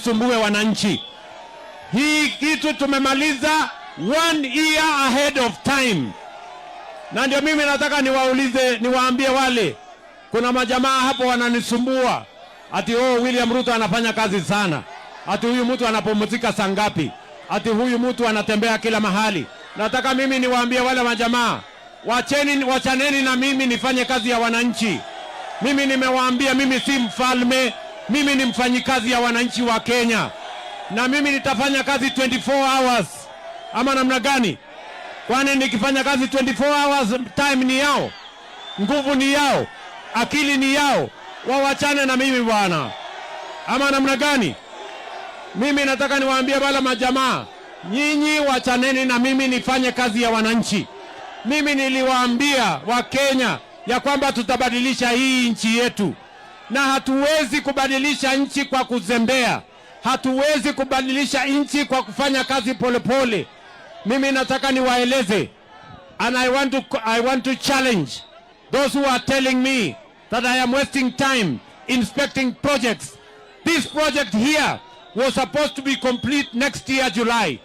sumbue wananchi. Hii kitu tumemaliza 1 year ahead of time. Na ndio mimi nataka niwaambie wale, kuna majamaa hapo wananisumbua. Ati William Ruto anafanya kazi sana. Ati huyu mtu anapumzika saa ngapi? Ati huyu mtu anatembea kila mahali. Nataka mimi niwaambie wale majamaa, wachaneni na mimi nifanye kazi ya wananchi. Mimi nimewaambia mimi si mfalme, mimi ni mfanyikazi ya wananchi wa Kenya. Na mimi nitafanya kazi 24 hours. Ama namna gani? Kwani nikifanya kazi 24 hours, time ni yao, nguvu ni yao, akili ni yao. Wawachane na mimi bwana. Ama namna gani? Mimi nataka niwaambie wala majamaa, nyinyi wachaneni na mimi nifanye kazi ya wananchi. Mimi niliwaambia wa Kenya ya kwamba tutabadilisha hii nchi yetu. Na hatuwezi kubadilisha nchi kwa kuzembea. Hatuwezi kubadilisha nchi kwa kufanya kazi polepole. Mimi nataka niwaeleze, and I want to challenge those who are telling me that I am wasting time inspecting projects. This project here was supposed to be complete next year, July.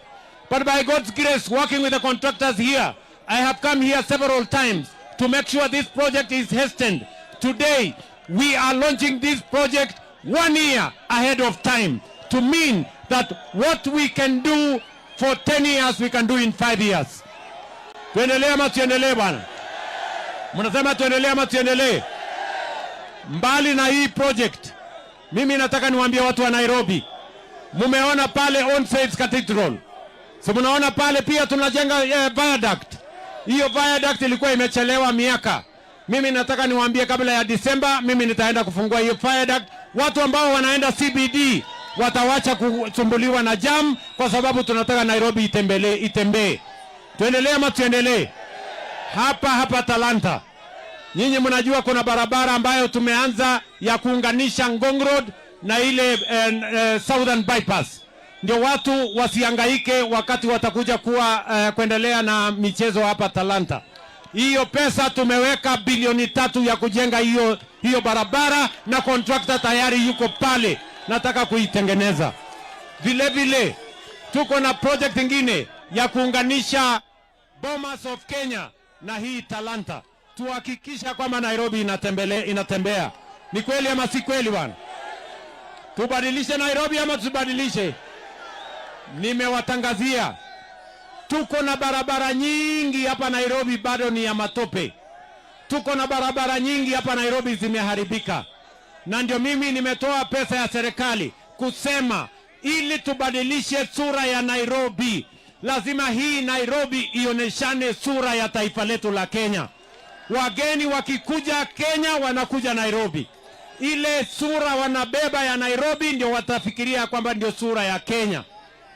But by God's grace, working with the contractors here, I have come here several times to make sure this project is hastened. Today, we are launching this project 1 year ahead of time, to mean that what we can do for 10 years, we can do in 5 years. Tuendelee ama tuendelee bwana? Mnasema tuendelee ama tuendelee? Mbali na hii project, mimi nataka niwaambie watu wa Nairobi, mumeona pale On Saints Cathedral. So mnaona pale pia tunajenga viaduct. Hiyo viaduct ilikuwa imechelewa miaka. Mimi nataka niwaambie kabla ya Disemba, mimi nitaenda kufungua hiyo viaduct. Watu ambao wanaenda CBD watawacha kusumbuliwa na jam, kwa sababu tunataka Nairobi itembee. Tuendelee ama tuendelee? Hapa Talanta, nyinyi mnajua kuna barabara ambayo tumeanza ya kuunganisha Ngong Road na ile Southern Bypass. Ndio watu wasihangaike wakati watakuja kuendelea na michezo hapa Talanta. Hiyo pesa tumeweka bilioni 3 ya kujenga hiyo barabara, na contractor tayari yuko pale, nataka kuitengeneza. Vile vile tuko na project nyingine ya kuunganisha Bomas of Kenya na hii Talanta. Tuhakikisha kwamba Nairobi inatembea. Ni kweli ama si kweli bwana? Tubadilishe Nairobi ama tusibadilishe? Nimewatangazia tuko na barabara nyingi hapa Nairobi bado ni ya matope. Tuko na barabara nyingi hapa Nairobi zimeharibika. Na ndio mimi nimetoa pesa ya serikali kusema, ili tubadilishe sura ya Nairobi, lazima hii Nairobi ioneshane sura ya taifa letu la Kenya. Wageni wakikuja Kenya wanakuja Nairobi. Ile sura wanabeba ya Nairobi ndio watafikiria kwamba ndio sura ya Kenya.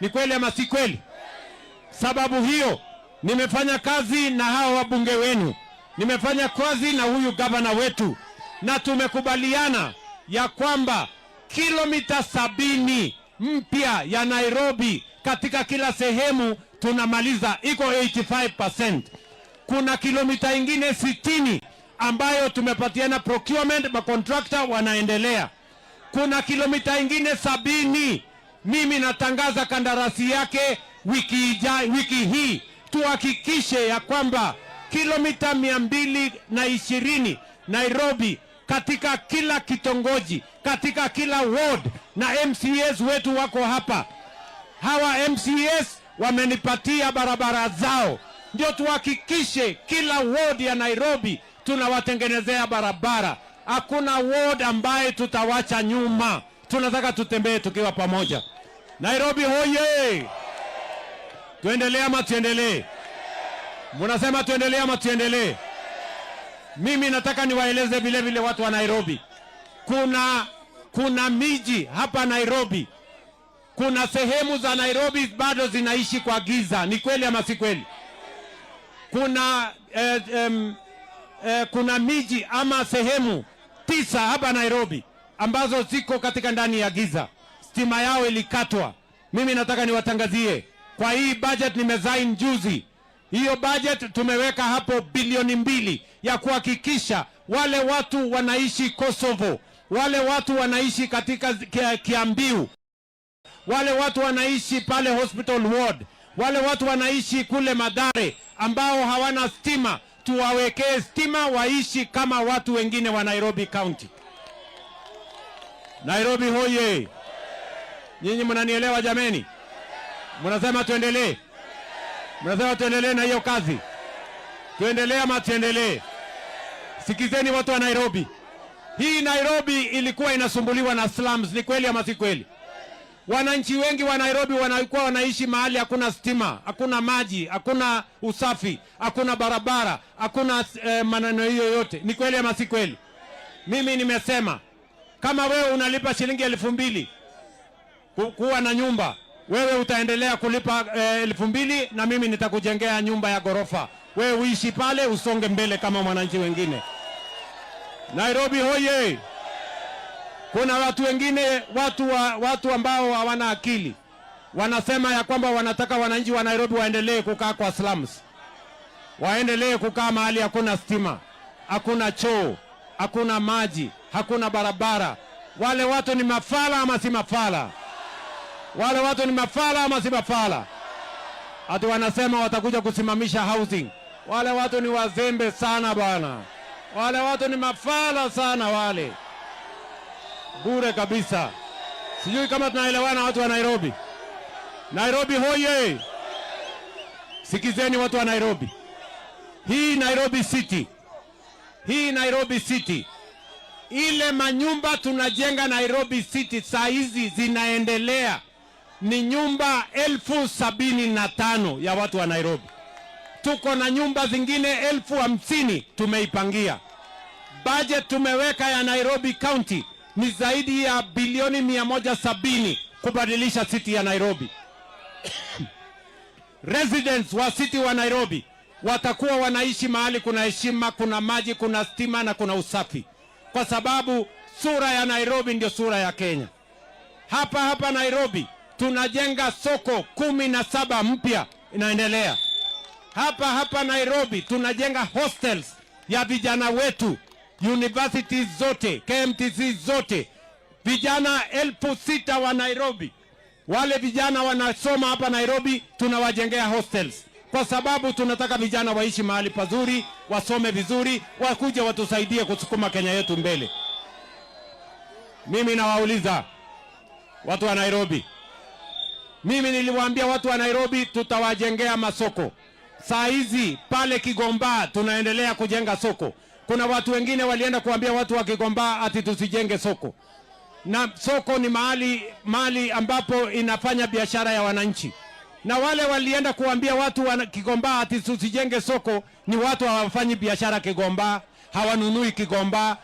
Ni kweli ama si kweli? Sababu hiyo nimefanya kazi na hao wabunge wenu. Nimefanya kazi na huyu gavana wetu, na tumekubaliana ya kwamba kilomita 70 mpya ya Nairobi katika kila sehemu tunamaliza, iko 85%. Kuna kilomita ingine 60 ambayo tumepatiana procurement, macontractor wanaendelea. Kuna kilomita ingine 70 mimi natangaza kandarasi yake wiki hii. Tuhakikishe ya kwamba kilomita 220 Nairobi, katika kila kitongoji, katika kila ward, na MCAs wetu wako hapa. Hawa MCAs wamenipatia barabara zao. Ndio tuhakikishe kila ward ya Nairobi tunawatengenezea barabara. Hakuna ward ambaye tutawacha nyuma. Tunataka tutembee tukiwa pamoja. Nairobi hoye! Tuendelee ama tuendelee? Mnasema tuendelee ama tuendelee? Mimi nataka niwaeleze vile vile watu wa Nairobi. Kuna miji hapa Nairobi, kuna sehemu za Nairobi bado zinaishi kwa giza. Ni kweli ama si kweli? Kuna miji ama sehemu 9 hapa Nairobi ambazo ziko katika ndani ya giza. Stima yao ilikatwa. Mimi nataka niwatangazie, kwa hii budget nimezaini juzi, hiyo budget tumeweka hapo bilioni 2 ya kuhakikisha wale watu wanaishi Kosovo, wale watu wanaishi katika Kiambiu, wale watu wanaishi pale hospital ward, wale watu wanaishi kule Mathare ambao hawana stima, tuwawekee stima waishi kama watu wengine wa Nairobi County. Nairobi hoye! Nyinyi mnanielewa jameni? Mnasema tuendelee? Mnasema tuendelee na hiyo kazi? Tuendelee ama tuendelee? Sikizeni watu wa Nairobi. Hii Nairobi ilikuwa inasumbuliwa na slums, ni kweli ama si kweli? Wananchi wengi wa Nairobi wanakuwa wanaishi mahali hakuna stima, hakuna maji, hakuna usafi, hakuna barabara, hakuna maneno hiyo yote. Ni kweli ama si kweli? Mimi nimesema kama wewe unalipa shilingi 2,000 kuwa na nyumba, wewe utaendelea kulipa 2,000 na mimi nitakujengea nyumba ya gorofa. Wewe uishi pale, usonge mbele kama mwananchi wengine. Nairobi hoye! Kuna watu wengine, watu ambao hawana akili, wanasema ya kwamba wanataka wananchi wa Nairobi waendelee kukaa kwa slums, waendelee kukaa mahali hakuna stima, hakuna choo, hakuna maji, hakuna barabara. Wale watu ni mafala ama si mafala? Wale watu ni mafala ama si mafala? Ati wanasema watakuja kusimamisha housing. Wale watu ni wazembe sana bwana. Wale watu ni mafala sana wale. Bure kabisa. Sijui kama tunaelewana watu wa Nairobi. Nairobi hoye! Sikizeni watu wa Nairobi. Hii Nairobi City. Hii Nairobi City. Ile manyumba tunajenga Nairobi City saa hizi zinaendelea ni nyumba 75,000 ya watu wa Nairobi. Tuko na nyumba zingine 50,000 tumeipangia. Budget tumeweka ya Nairobi County ni zaidi ya bilioni 170 kubadilisha city ya Nairobi. Residents wa city wa Nairobi watakuwa wanaishi mahali kuna heshima, kuna maji, kuna stima na kuna usafi. Kwa sababu sura ya Nairobi ndio sura ya Kenya. Hapa Nairobi tunajenga soko 17 mpya inaendelea. Hapa Nairobi tunajenga hostels ya vijana wetu, universities zote, KMTC zote. Vijana 6,000 wa Nairobi. Wale vijana wanasoma hapa Nairobi tunawajengea hostels. Kwa sababu tunataka vijana waishi mahali pazuri, wasome vizuri, wakuje watusaidie kusukuma Kenya yetu mbele. Mimi nawauliza watu wa Nairobi. Mimi niliwaambia watu wa Nairobi tutawajengea masoko. Saa hizi pale Kigomba tunaendelea kujenga soko. Kuna watu wengine walienda kuambia watu wa Kigomba ati tusijenge soko. Na soko ni mahali ambapo inafanya biashara ya wananchi. Na wale walienda kuambia watu wa Kigomba ati tusijenge soko ni watu hawafanyi biashara Kigomba, hawanunui Kigomba,